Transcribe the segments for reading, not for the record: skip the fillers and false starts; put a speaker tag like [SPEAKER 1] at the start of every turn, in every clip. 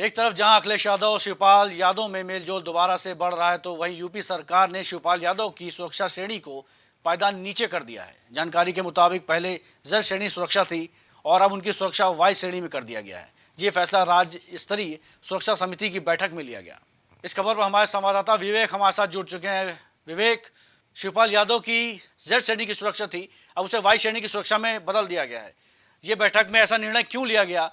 [SPEAKER 1] एक तरफ जहां अखिलेश यादव और शिवपाल यादव में मेलजोल दोबारा से बढ़ रहा है, तो वहीं यूपी सरकार ने शिवपाल यादव की सुरक्षा श्रेणी को पायदान नीचे कर दिया है। जानकारी के मुताबिक पहले Z श्रेणी सुरक्षा थी और अब उनकी सुरक्षा Y श्रेणी में कर दिया गया है। ये फैसला राज्य स्तरीय सुरक्षा समिति की बैठक में लिया गया। इस खबर पर हमारे संवाददाता विवेक हमारे साथ जुड़ चुके हैं। विवेक, शिवपाल यादव की Z श्रेणी की सुरक्षा थी, अब उसे Y श्रेणी की सुरक्षा में बदल दिया गया है। ये बैठक में ऐसा निर्णय क्यों लिया गया,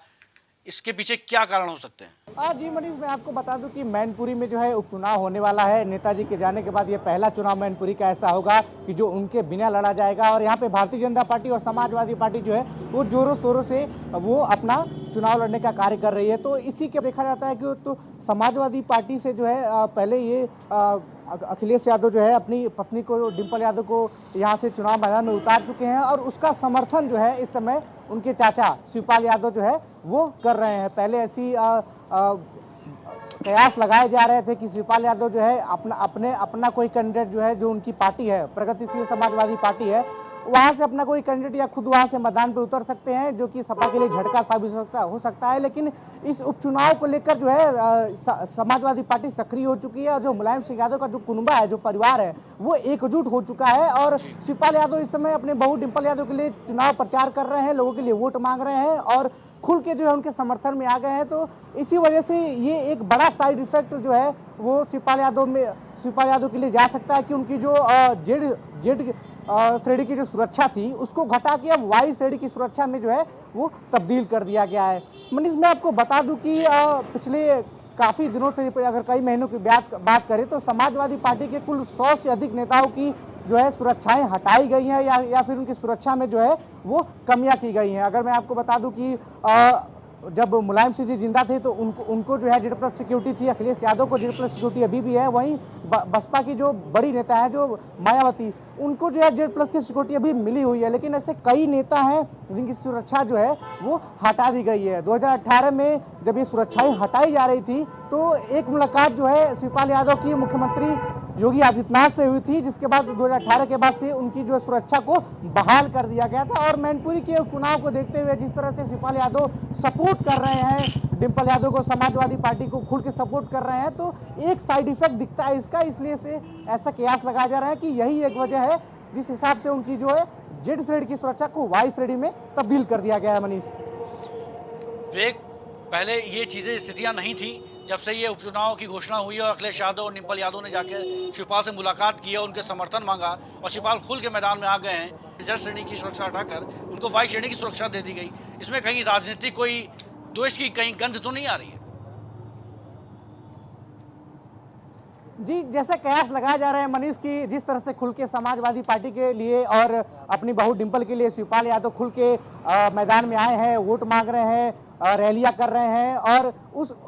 [SPEAKER 1] इसके पीछे क्या कारण हो सकते हैं?
[SPEAKER 2] जी मनीष, मैं आपको बता दूं कि मैनपुरी में जो है उपचुनाव होने वाला है। नेताजी के जाने के बाद ये पहला चुनाव मैनपुरी का ऐसा होगा कि जो उनके बिना लड़ा जाएगा। और यहाँ पे भारतीय जनता पार्टी और समाजवादी पार्टी जो है वो जोरों शोरों से वो अपना चुनाव लड़ने का कार्य कर रही है। तो इसी के देखा जाता है कि तो समाजवादी पार्टी से जो है पहले ये अखिलेश यादव जो है अपनी पत्नी को, डिम्पल यादव को, यहाँ से चुनाव मैदान में उतार चुके हैं और उसका समर्थन जो है इस समय उनके चाचा शिवपाल यादव जो है वो कर रहे हैं। पहले ऐसी कयास लगाए जा रहे थे कि शिवपाल यादव जो है अपना कोई कैंडिडेट जो है, जो उनकी पार्टी है प्रगतिशील समाजवादी पार्टी है, वहां से अपना कोई कैंडिडेट या खुद वहां से मैदान पे उतर सकते हैं, जो कि सपा के लिए झटका साबित हो सकता है। लेकिन इस उपचुनाव को लेकर जो है समाजवादी पार्टी सक्रिय हो चुकी है और जो मुलायम सिंह यादव का जो कुनबा है, जो परिवार है, वो एकजुट हो चुका है। और शिवपाल यादव इस समय अपने बहू डिम्पल यादव के लिए चुनाव प्रचार कर रहे हैं, लोगों के लिए वोट मांग रहे हैं और खुल के जो है उनके समर्थन में आ गए हैं। तो इसी वजह से ये एक बड़ा साइड इफेक्ट जो है वो शिवपाल यादव के लिए जा सकता है कि उनकी जो जेड श्रेणी की जो सुरक्षा थी उसको घटा के अब Y श्रेणी की सुरक्षा में जो है वो तब्दील कर दिया गया है। मनीष, मैं आपको बता दूं कि पिछले काफी दिनों से, अगर कई महीनों की बात करें तो समाजवादी पार्टी के कुल 100 से अधिक नेताओं की जो है सुरक्षाएं हटाई गई हैं या फिर उनकी सुरक्षा में जो है वो कमियां की गई हैं। अगर मैं आपको बता दूं कि जब मुलायम सिंह जी जिंदा थे तो उनको जो है Z+ सिक्योरिटी थी, अखिलेश यादव को Z+ सिक्योरिटी अभी भी है। वहीं बसपा की जो बड़ी नेता है जो मायावती, उनको जो है Z+ की सिक्योरिटी अभी मिली हुई है। लेकिन ऐसे कई नेता हैं जिनकी सुरक्षा जो है वो हटा दी गई है। 2018 में जब ये सुरक्षाएं हटाई जा रही थी तो एक मुलाकात जो है शिवपाल यादव की मुख्यमंत्री योगी आदित्यनाथ से हुई थी, जिसके बाद 2018 के बाद से उनकी जो सुरक्षा को बहाल कर दिया गया था। और मैनपुरी के चुनाव को देखते हुए जिस तरह से शिवपाल यादव सपोर्ट कर रहे हैं डिम्पल यादव को, समाजवादी पार्टी को खुल के सपोर्ट कर रहे हैं, तो एक साइड इफेक्ट दिखता है इसका। इसलिए से ऐसा कयास लगाया जा रहा है कि यही एक वजह है जिस हिसाब से उनकी जो है Z श्रेणी की सुरक्षा को Y श्रेणी में तब्दील कर दिया गया है। मनीष,
[SPEAKER 1] पहले ये चीजें, स्थितियां नहीं थी। जब से ये उपचुनाव की घोषणा हुई और अखिलेश यादव और डिम्पल यादव ने जाकर शिवपाल से मुलाकात की और उनके समर्थन मांगा और शिवपाल खुल के मैदान में आ गए हैं, Z श्रेणी की सुरक्षा हटाकर उनको Y श्रेणी की सुरक्षा दे दी गई। इसमें कहीं राजनीतिक कोई द्वेष की कहीं गंध तो नहीं आ रही है?
[SPEAKER 2] जी, जैसा कयास लगाया जा रहा है मनीष की, जिस तरह से खुल के समाजवादी पार्टी के लिए और अपनी बहू डिम्पल के लिए शिवपाल यादव खुल के मैदान में आए हैं, वोट मांग रहे हैं, रैलियां कर रहे हैं, और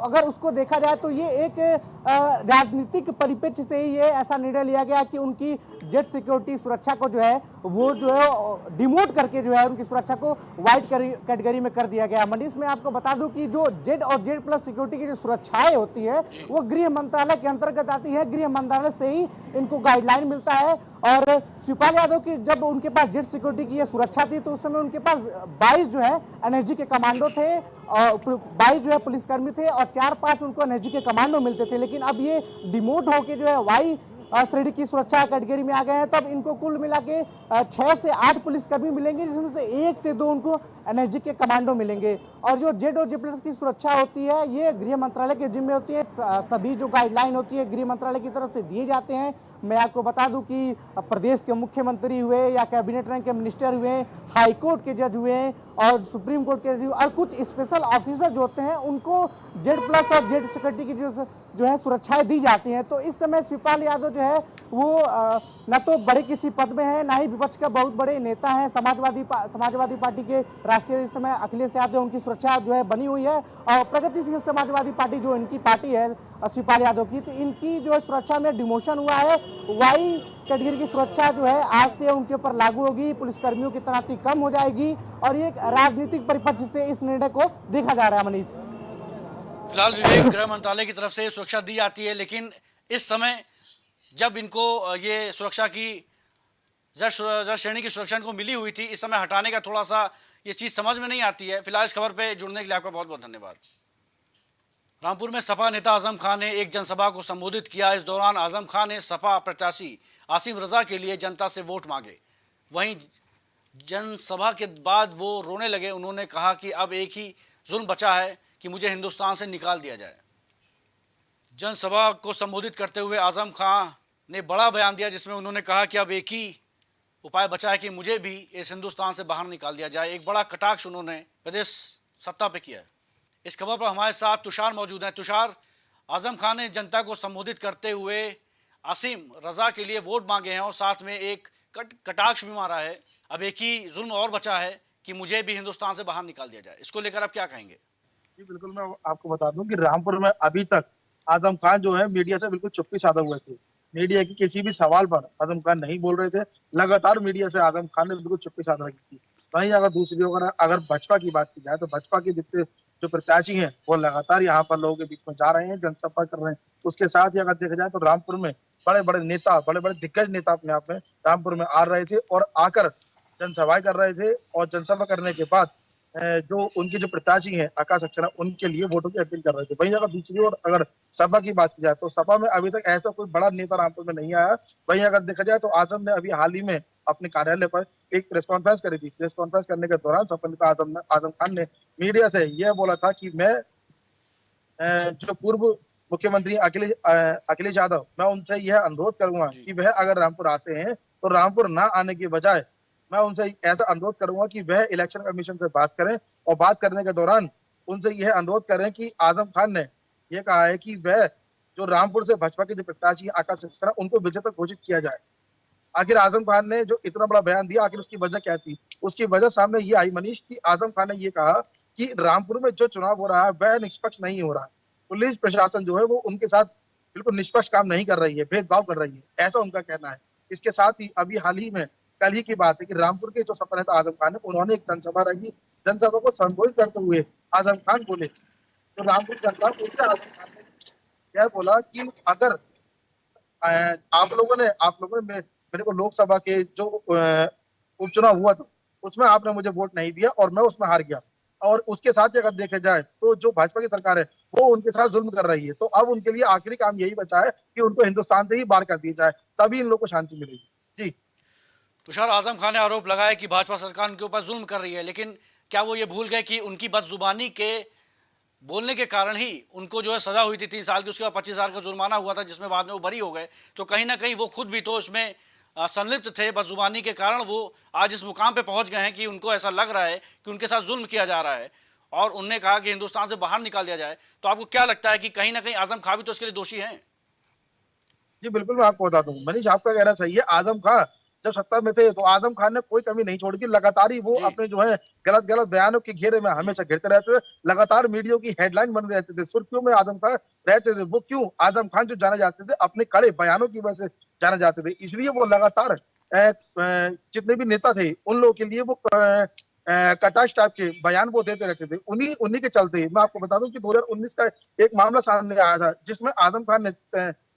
[SPEAKER 2] अगर उसको देखा जाए तो ये एक राजनीतिक परिप्रेक्ष्य से ही ये ऐसा निर्णय लिया गया कि उनकी Z सिक्योरिटी सुरक्षा को जो है वो जो है डिमोट करके जो है उनकी सुरक्षा को वाइट कैटेगरी में कर दिया गया। मनीष, मैं आपको बता दूं कि जो Z और Z+ सिक्योरिटी की जो सुरक्षाएं होती है वो गृह मंत्रालय के अंतर्गत आती है। गृह मंत्रालय से ही इनको गाइडलाइन मिलता है। और शिवपाल यादव की जब उनके पास Z सिक्योरिटी की ये सुरक्षा थी तो उस समय उनके पास 22 जो है एनएसजी के कमांडो थे, और 22 जो है पुलिसकर्मी थे और 4-5 उनको एनएसजी के कमांडो मिलते थे। लेकिन अब ये डिमोट होके जो है Y श्रेणी की सुरक्षा कैटेगरी में आ गए हैं। तब इनको कुल मिला के 6 से 8 पुलिसकर्मी मिलेंगे, जिसमें से 1 से 2 उनको एनएसजी के कमांडो मिलेंगे। और जो Z और Z+ की सुरक्षा होती है ये गृह मंत्रालय के जिम्मे होती है। सभी जो गाइडलाइन होती है गृह मंत्रालय की तरफ से दिए जाते हैं। मैं आपको बता दूं कि प्रदेश के मुख्यमंत्री हुए या कैबिनेट रैंक के मिनिस्टर हुए, हाई कोर्ट के जज हुए और सुप्रीम कोर्ट के जज और कुछ स्पेशल ऑफिसर जो होते हैं उनको Z+ और Z सिक्योरिटी की जो है सुरक्षाएं दी जाती हैं। तो इस समय शिवपाल यादव जो है वो न तो बड़े किसी पद में है, ना ही विपक्ष का बहुत बड़े नेता है। समाजवादी पार्टी के राष्ट्रीय इस समय अखिलेश यादव, उनकी सुरक्षा जो है बनी हुई है। और प्रगतिशील समाजवादी पार्टी जो इनकी पार्टी है शिवपाल यादव की, तो इनकी जो है सुरक्षा में डिमोशन हुआ है। Y कैटेगरी की सुरक्षा जो है आज से उनके ऊपर लागू होगी, पुलिसकर्मियों की तैनाती कम हो जाएगी और ये राजनीतिक परिपक्ष से इस निर्णय को देखा जा रहा है। मनीष,
[SPEAKER 1] फिलहाल विवेक, गृह मंत्रालय की तरफ से सुरक्षा दी जाती है, लेकिन इस समय जब इनको ये सुरक्षा की Z श्रेणी की सुरक्षा इनको मिली हुई थी, इस समय हटाने का थोड़ा सा ये चीज समझ में नहीं आती है। फिलहाल इस खबर पे जुड़ने के लिए आपका बहुत बहुत धन्यवाद। रामपुर में सपा नेता आजम खान ने एक जनसभा को संबोधित किया। इस दौरान आजम खान ने सपा प्रत्याशी आसिम रजा के लिए जनता से वोट मांगे। वहीं जनसभा के बाद वो रोने लगे। उन्होंने कहा कि अब एक ही जुल्म बचा है कि मुझे हिंदुस्तान से निकाल दिया जाए। जनसभा को संबोधित करते हुए आजम खान ने बड़ा बयान दिया, जिसमें उन्होंने कहा कि अब एक ही उपाय बचा है कि मुझे भी इस हिंदुस्तान से बाहर निकाल दिया जाए। एक बड़ा कटाक्ष उन्होंने प्रदेश सत्ता पे किया है। इस खबर पर हमारे साथ तुषार मौजूद हैं। तुषार, आजम खान ने जनता को संबोधित करते हुए आसिम रजा के लिए वोट मांगे हैं और साथ में एक कटाक्ष भी मारा है। अब एक ही जुल्म और बचा है कि मुझे भी हिंदुस्तान से बाहर निकाल दिया जाए। इसको लेकर आप क्या कहेंगे?
[SPEAKER 3] जी बिल्कुल, मैं आपको बता दूं कि रामपुर में अभी तक आजम खान जो है मीडिया से बिल्कुल चुप्पी साधे हुए थे। मीडिया की किसी भी सवाल पर आजम खान नहीं बोल रहे थे। लगातार मीडिया से आजम खान ने बिल्कुल चुप्पी साधा की थी। वहीं अगर दूसरी ओर अगर भाजपा की बात की जाए तो भाजपा के जितने जो प्रत्याशी हैं वो लगातार यहाँ पर लोगों के बीच में जा रहे हैं, जनसभा कर रहे हैं। उसके साथ ही अगर देखा जाए तो रामपुर में बड़े बड़े नेता, बड़े बड़े दिग्गज नेता अपने आप में रामपुर में आ रहे थे और आकर जनसभाएं कर रहे थे। और जनसभा करने के बाद जो उनके जो प्रत्याशी हैं आकाश सक्सेना, उनके लिए वोटों की अपील कर रहे थे। वहीं अगर दूसरी ओर अगर सपा की बात की जाए तो सपा में अभी तक ऐसा कोई बड़ा नेता रामपुर में नहीं आया। वहीं अगर देखा जाए तो आजम ने अभी हाल ही में अपने कार्यालय पर एक प्रेस कॉन्फ्रेंस करी थी। प्रेस कॉन्फ्रेंस करने के दौरान सपा नेता आजम खान ने मीडिया से यह बोला था कि मैं जो पूर्व मुख्यमंत्री अखिलेश यादव, मैं उनसे यह अनुरोध करूंगा कि वह अगर रामपुर आते हैं तो रामपुर ना आने के बजाय मैं उनसे ऐसा अनुरोध करूंगा कि वह इलेक्शन कमीशन से बात करें और बात करने के दौरान उनसे यह अनुरोध करें कि आजम खान ने यह कहा है कि वह जो रामपुर से भाजपा के जो प्रत्याशी आकाश सक्सेना, उनको विजेता घोषित किया जाए। आखिर आजम खान ने जो इतना बड़ा बयान दिया, आखिर उसकी वजह क्या थी? उसकी वजह सामने ये आई मनीष कि आजम खान ने ये कहा कि रामपुर में जो चुनाव हो रहा है वह निष्पक्ष नहीं हो रहा है। पुलिस प्रशासन जो है वो उनके साथ बिल्कुल निष्पक्ष काम नहीं कर रही है, भेदभाव कर रही है, ऐसा उनका कहना है। इसके साथ ही अभी हाल ही में कल ही की बात है कि रामपुर के जो सपा नेता आजम खान है, उन्होंने एक जनसभा रखी। जनसभा को संबोधित करते हुए आजम खान बोले तो रामपुर जनता उनसे आजम खान ने यह बोला कि अगर आप लोगों ने मेरे को लोकसभा के जो उपचुनाव हुआ था उसमें आपने मुझे वोट नहीं दिया और मैं उसमें हार गया। और उसके साथ अगर देखा जाए तो जो भाजपा की सरकार है वो उनके साथ जुल्म कर रही है। तो अब उनके लिए आखिरी काम यही बचा है कि उनको हिंदुस्तान से ही बाहर कर दिया जाए, तभी इन लोगों को शांति मिलेगी। जी
[SPEAKER 1] तुषार, आजम खान ने आरोप लगाया कि भाजपा सरकार उनके ऊपर जुल्म कर रही है, लेकिन क्या वो ये भूल गए कि उनकी बदजुबानी के बोलने के कारण ही उनको जो है सजा हुई थी 3 साल की, उसके बाद 25,000 का जुर्माना हुआ था, जिसमें बाद में वो बरी हो गए। तो कहीं ना कहीं वो खुद भी तो इसमें संलिप्त थे। बदजुबानी के कारण वो आज इस मुकाम पे पहुंच गए हैं कि उनको ऐसा लग रहा है कि उनके साथ जुल्म किया जा रहा है और उनने कहा कि हिंदुस्तान से बाहर निकाल दिया जाए। तो आपको क्या लगता है कि कहीं ना कहीं आजम खान भी तो इसके लिए दोषी हैं?
[SPEAKER 3] जी बिल्कुल, मैं आपको बता दूं मनीष, आपका कहना सही है। आजम खान जब सत्ता में थे तो आजम खान ने कोई कमी नहीं छोड़ी थी। लगातार ही वो
[SPEAKER 1] जी।
[SPEAKER 3] अपने जो है गलत बयानों के घेरे में हमेशा घिरते रहते थे। लगातार मीडिया की हेडलाइन बन रहते थे, सुर्खियों में आजम खान रहते थे। वो क्यों? आजम खान जो जाने जाते थे अपने कड़े बयानों की वजह से जाने जाते थे। इसलिए वो लगातार जितने भी नेता थे उन लोगों के लिए वो कटाक्ष टाइप के बयान वो देते रहते थे। उन्हीं उन्हीं के चलते मैं आपको बता दूं कि 2019 का एक मामला सामने आया था जिसमें आजम खान ने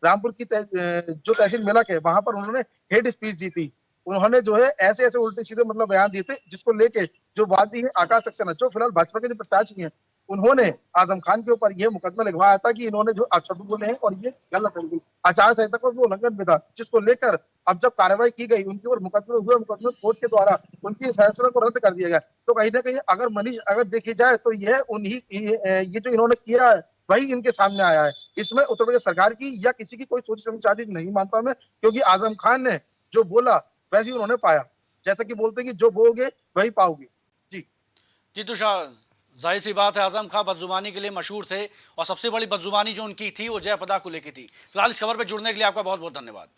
[SPEAKER 3] रामपुर की जो तहसील मेला के वहां पर उन्होंने हेड स्पीच दी थी। उन्होंने जो है ऐसे ऐसे उल्टे सीधे मतलब बयान दिए थे, जिसको लेके जो वादी है आकाश सक्सेना, जो फिलहाल भाजपा के जो प्रत्याशी हैं, उन्होंने आजम खान के ऊपर यह मुकदमा लिखवाया था कि इन्होंने जो अपशब्द बोले हैं और ये गलत है, आचार संहिता का वो उल्लंघन भी था। जिसको लेकर अब जब कार्रवाई की गई उनके ऊपर मुकदमे कोर्ट के द्वारा उनकी फैसले को रद्द कर दिया गया। तो कहीं ना कहीं अगर मनीष अगर देखी जाए तो यह उन्हीं ये जो इन्होंने किया है वही इनके सामने आया है। इसमें उत्तर प्रदेश सरकार की या किसी की कोई सोच समझ नहीं मानता मैं, क्योंकि आजम खान ने जो बोला वैसे ही उन्होंने पाया। जैसा कि बोलते हैं कि जो बोओगे वही पाओगे।
[SPEAKER 1] जी तुषार, जाहिर सी बात है आजम खान बदजुबानी के लिए मशहूर थे और सबसे बड़ी बदजुबानी जो उनकी थी वो जयप्रदा को लेकर थी। फिलहाल इस खबर पर जुड़ने के लिए आपका बहुत बहुत धन्यवाद।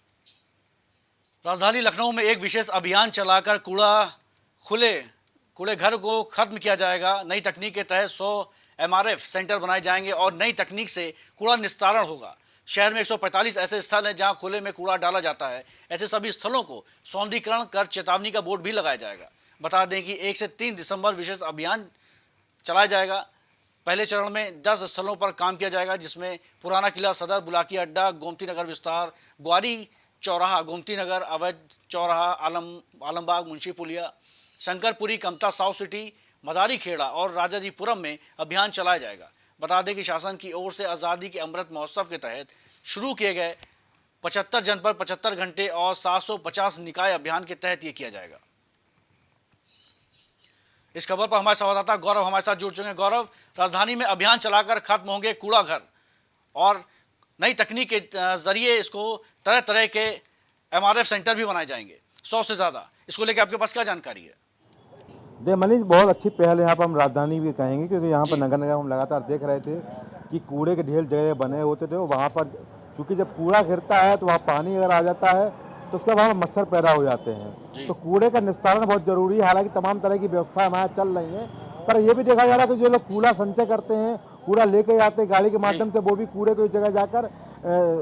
[SPEAKER 1] राजधानी लखनऊ में एक विशेष अभियान चलाकर कूड़े घर को खत्म किया जाएगा। नई तकनीक के तहत 100 MRF सेंटर बनाए जाएंगे और नई तकनीक से कूड़ा निस्तारण होगा। शहर में 145 ऐसे स्थल हैं जहां खुले में कूड़ा डाला जाता है। ऐसे सभी स्थलों को सौंदर्यीकरण कर चेतावनी का बोर्ड भी लगाया जाएगा। बता दें कि 1 से 3 दिसंबर विशेष अभियान चलाया जाएगा। पहले चरण में 10 स्थलों पर काम किया जाएगा, जिसमें पुराना किला सदर, बुलाकी अड्डा, गोमती नगर विस्तार, ग्वारी चौराहा, गोमती नगर, अवैध चौराहा, आलमबाग, मुंशी पुलिया, शंकरपुरी, कमता साउथ सिटी, मदारी खेड़ा और राजाजीपुरम में अभियान चलाया जाएगा। बता दें कि शासन की ओर से आज़ादी के अमृत महोत्सव के तहत शुरू किए गए 75 जनपद 75 घंटे और 750 निकाय अभियान के तहत ये किया जाएगा। इस खबर पर हमारे संवाददाता गौरव हमारे साथ जुड़ चुके हैं। गौरव, राजधानी में अभियान चलाकर खत्म होंगे कूड़ा घर और नई तकनीक के जरिए इसको तरह तरह के MRF सेंटर भी बनाए जाएंगे, 100 से ज्यादा। इसको लेकर आपके पास क्या जानकारी है?
[SPEAKER 4] देखिए मनीष, बहुत अच्छी पहल यहाँ पर हम राजधानी भी कहेंगे, क्योंकि यहाँ पर
[SPEAKER 1] जी।
[SPEAKER 4] नगर निगम हम लगातार देख रहे थे कि कूड़े के ढेर जगह बने होते थे। वहाँ पर चूंकि जब कूड़ा गिरता है तो वहाँ पानी अगर आ जाता है तो उसके बाद मच्छर पैदा हो जाते हैं। तो कूड़े का निस्तारण बहुत जरूरी है। हालांकि तमाम तरह की व्यवस्था हमारे चल रही है, पर यह भी देखा जा रहा है कि जो लोग कूड़ा संचय करते हैं, कूड़ा लेके जाते हैं गाड़ी के माध्यम से, वो भी कूड़े को इस जगह जाकर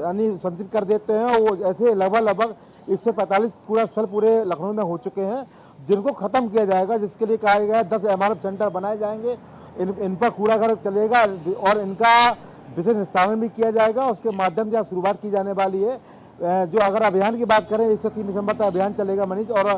[SPEAKER 4] यानी संचित कर देते हैं। वो ऐसे लगभग 145 कूड़ा स्थल पूरे लखनऊ में हो चुके हैं, जिनको खत्म किया जाएगा, जिसके लिए कहा गया है 10 MRF सेंटर बनाए जाएंगे। इन पर कूड़ा घर चलेगा और इनका विशेष निस्तारण भी किया जाएगा। उसके माध्यम से शुरुआत की जाने वाली है। जो अगर अभियान की बात करें, 1 से 3 दिसंबर तक अभियान चलेगा मनीष, और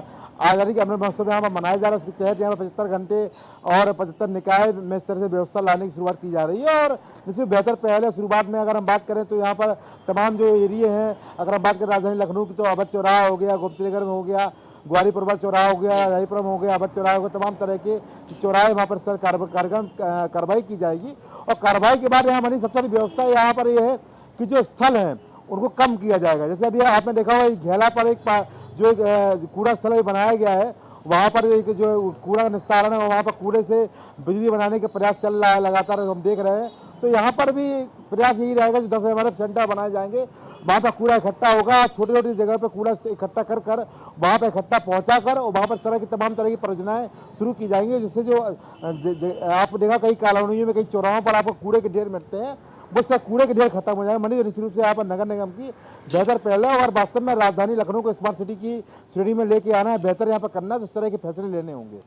[SPEAKER 4] आज़ादी के अमृत महोत्सव यहाँ पर मनाया जा रहा है। उसके तहत यहाँ पर 75 घंटे और 75 निकाय में इस तरह से व्यवस्था लाने की शुरुआत की जा रही है और इसमें बेहतर पहल है। शुरुआत में अगर हम बात करें तो यहाँ पर तमाम जो एरिए हैं, अगर हम बात करें राजधानी लखनऊ की, तो अवध चौराहा हो गया, गोमतीनगर में हो गया, ग्वारीपुरवा चौराहा हो गया, राजीपुरम हो गया, अवध चौराहा हो गया, तमाम तरह के चौराहे वहाँ पर कार्यक्रम कार्रवाई की जाएगी। और कार्रवाई के बाद यहाँ मनी सबसे बड़ी व्यवस्था यहाँ पर ये है कि जो स्थल हैं उनको कम किया जाएगा। जैसे अभी आपने देखा होगा घेला पर एक कूड़ा स्थल बनाया गया है, वहाँ पर एक जो कूड़ा निस्तारण है, वहाँ पर कूड़े से बिजली बनाने के प्रयास चल रहा है, लगातार हम देख रहे हैं। तो यहाँ पर भी प्रयास यही रहेगा कि 10 MRF सेंटर बनाए जाएंगे, वहाँ पर कूड़ा इकट्ठा होगा, छोटी छोटी जगह पर कूड़ा इकट्ठा कर वहाँ पर इकट्ठा पहुँचा कर और वहाँ पर तरह की तमाम तरह की परियोजनाएं शुरू की जाएंगी, जिससे जो आप देखा कई कॉलोनियों में, कई चौराहों पर आपको कूड़े के ढेर मिलते हैं, वो सब कूड़े के ढेर खत्म हो जाए। मनी निश्चित रूप से यहाँ पर नगर निगम की बेहतर पहल है और वास्तव में राजधानी लखनऊ को स्मार्ट सिटी की श्रेणी में लेके आना है, बेहतर यहाँ पर करना है, तो इस तरह के फैसले लेने होंगे।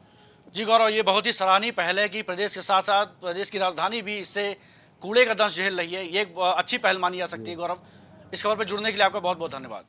[SPEAKER 1] जी गौरव, ये बहुत ही सराहनीय पहल है कि प्रदेश के साथ साथ प्रदेश की राजधानी भी इससे कूड़े का दंश झेल रही है। ये एक अच्छी पहल मानी जा सकती है। गौरव, इस खबर पर जुड़ने के लिए आपका बहुत बहुत धन्यवाद।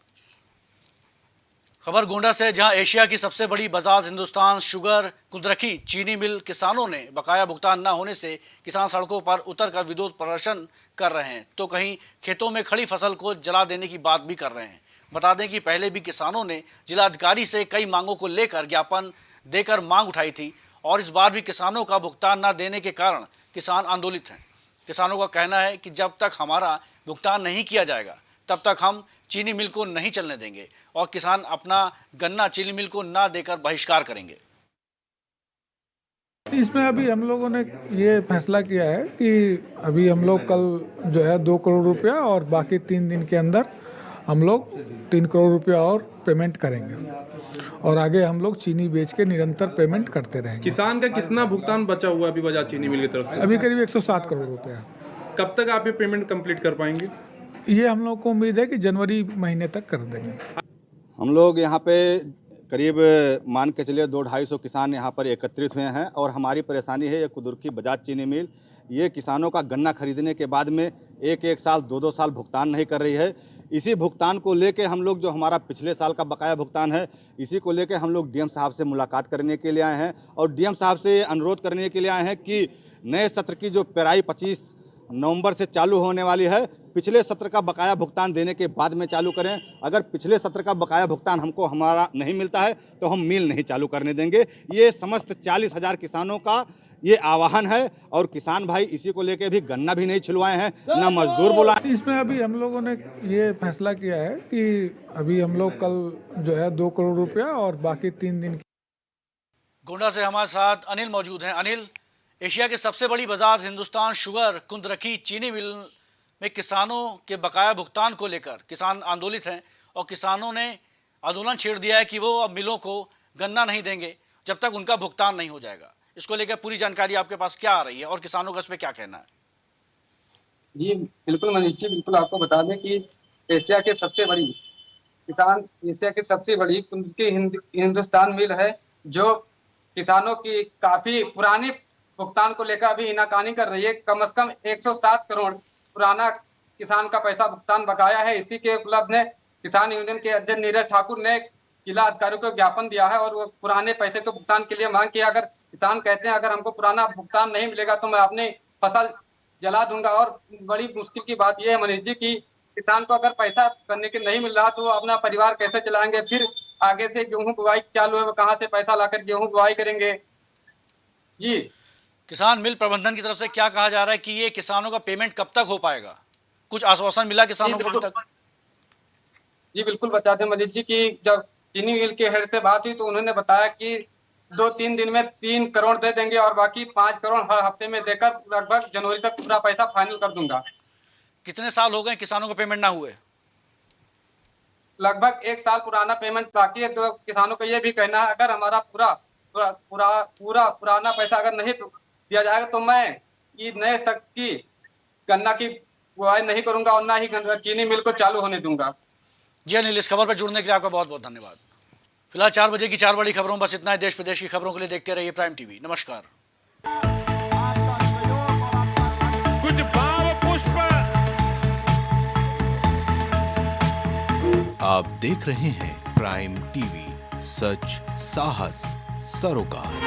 [SPEAKER 1] खबर गोंडा से, जहां एशिया की सबसे बड़ी बजाज हिंदुस्तान शुगर कुदरती चीनी मिल किसानों ने बकाया भुगतान न होने से किसान सड़कों पर उतरकर विरोध प्रदर्शन कर रहे हैं, तो कहीं खेतों में खड़ी फसल को जला देने की बात भी कर रहे हैं। बता दें कि पहले भी किसानों ने जिलाधिकारी से कई मांगों को लेकर ज्ञापन देकर मांग उठाई थी और इस बार भी किसानों का भुगतान न देने के कारण किसान आंदोलित हैं। किसानों का कहना है कि जब तक हमारा भुगतान नहीं किया जाएगा तब तक हम चीनी मिल को नहीं चलने देंगे और किसान अपना गन्ना चीनी मिल को ना देकर बहिष्कार करेंगे।
[SPEAKER 5] इसमें अभी हम लोगों ने ये फैसला किया है कि अभी हम लोग कल जो है 2 करोड़ रुपया और बाकी 3 दिन के अंदर हम लोग 3 करोड़ रुपया और पेमेंट करेंगे और आगे हम लोग चीनी बेच के निरंतर पेमेंट करते रहेंगे।
[SPEAKER 6] किसान का कितना भुगतान बचा हुआ है अभी बजाज चीनी मिल की तरफ से?
[SPEAKER 5] अभी करीब 107 करोड़ रुपया।
[SPEAKER 6] कब तक आप ये पेमेंट कंप्लीट कर पाएंगे?
[SPEAKER 5] ये हम लोग को उम्मीद है कि जनवरी महीने तक कर देंगे।
[SPEAKER 7] हम लोग यहाँ पे करीब मान के चलिए 200-250 किसान यहाँ पर एकत्रित हुए हैं और हमारी परेशानी है ये कुदरती बजाज चीनी मिल, ये किसानों का गन्ना खरीदने के बाद में 1-1 साल 2-2 साल भुगतान नहीं कर रही है। इसी भुगतान को लेके हम लोग, जो हमारा पिछले साल का बकाया भुगतान है, इसी को लेके हम लोग डीएम साहब से मुलाकात करने के लिए आए हैं और डीएम साहब से अनुरोध करने के लिए आए हैं कि नए सत्र की जो पेराई 25 नवंबर से चालू होने वाली है, पिछले सत्र का बकाया भुगतान देने के बाद में चालू करें। अगर पिछले सत्र का बकाया भुगतान हमको हमारा नहीं मिलता है तो हम मिल नहीं चालू करने देंगे। ये समस्त 40,000 किसानों का ये आह्वान है और किसान भाई इसी को लेके भी गन्ना भी नहीं छिलवाए हैं, ना मजदूर बुलाए।
[SPEAKER 5] इसमें अभी हम लोगों ने ये फैसला किया है कि अभी हम लोग कल जो है 2 करोड़ रुपया और बाकी 3 दिन।
[SPEAKER 1] गोंडा से हमारे साथ अनिल मौजूद हैं। अनिल, एशिया की सबसे बड़ी बजाज हिंदुस्तान शुगर कुदरती चीनी मिल में किसानों के बकाया भुगतान को लेकर किसान आंदोलित हैं और किसानों ने आंदोलन छेड़ दिया है कि वो अब मिलों को गन्ना नहीं देंगे जब तक उनका भुगतान नहीं हो जाएगा। इसको लेकर पूरी जानकारी आपके पास क्या आ रही है और किसानों का इस पर क्या कहना है?
[SPEAKER 8] जी बिल्कुल मनीष जी, बिल्कुल आपको बता दें कि एशिया के सबसे बड़ी कुदरती हिंदुस्तान मिल है, जो किसानों की काफी पुरानी भुगतान को लेकर अभी इनाकानी कर रही है। कम से कम 107 करोड़ पुराना किसान का पैसा भुगतान बकाया है। इसी के उपलब्ध में किसान यूनियन के अध्यक्ष नीरज ठाकुर ने जिला अधिकारियों को ज्ञापन दिया है और वो पुराने पैसे को भुगतान के लिए मांग किया। अगर किसान कहते हैं अगर हमको पुराना भुगतान नहीं मिलेगा तो मैं अपनी फसल जला दूंगा। और बड़ी मुश्किल की बात यह है मनीष जी कि किसान को अगर पैसा करने के नहीं मिल रहा तो वो अपना परिवार कैसे चलाएंगे, फिर आगे से गेहूं बुआई चालू है वो कहाँ से पैसा लाकर गेहूं बुआई करेंगे। जी
[SPEAKER 1] किसान मिल प्रबंधन की तरफ से क्या कहा जा रहा है कि ये किसानों का पेमेंट कब तक हो पाएगा? कुछ आश्वासन मिला किसानों को अभी तक?
[SPEAKER 8] जी बिल्कुल बताते हैं मनीष जी कि जब चीनी मिल के हेड से बात हुई तो उन्होंने बताया कि 2-3 दिन में 3 करोड़ दे देंगे और बाकी 5 करोड़ हर हफ्ते में देकर लगभग जनवरी तक पूरा पैसा फाइनल कर दूंगा।
[SPEAKER 1] कितने साल हो गए किसानों को पेमेंट ना हुए?
[SPEAKER 8] लगभग 1 साल पुराना पेमेंट बाकी है। तो किसानों को ये भी कहना है अगर हमारा पुराना पैसा अगर नहीं दिया जाएगा तो मैं ये नए शख्स की गन्ना की बुआई नहीं करूंगा और ना ही चीनी मिल को चालू होने दूंगा।
[SPEAKER 1] जी अनिल, इस खबर पर जुड़ने के लिए आपका बहुत बहुत धन्यवाद। फिलहाल 4 बजे की 4 बड़ी खबरों बस इतना है। देश प्रदेश की खबरों के लिए देखते रहिए प्राइम टीवी। नमस्कार।
[SPEAKER 9] कुछ भाव पुष्प।
[SPEAKER 10] आप देख रहे हैं प्राइम टीवी, सच साहस सरोकार।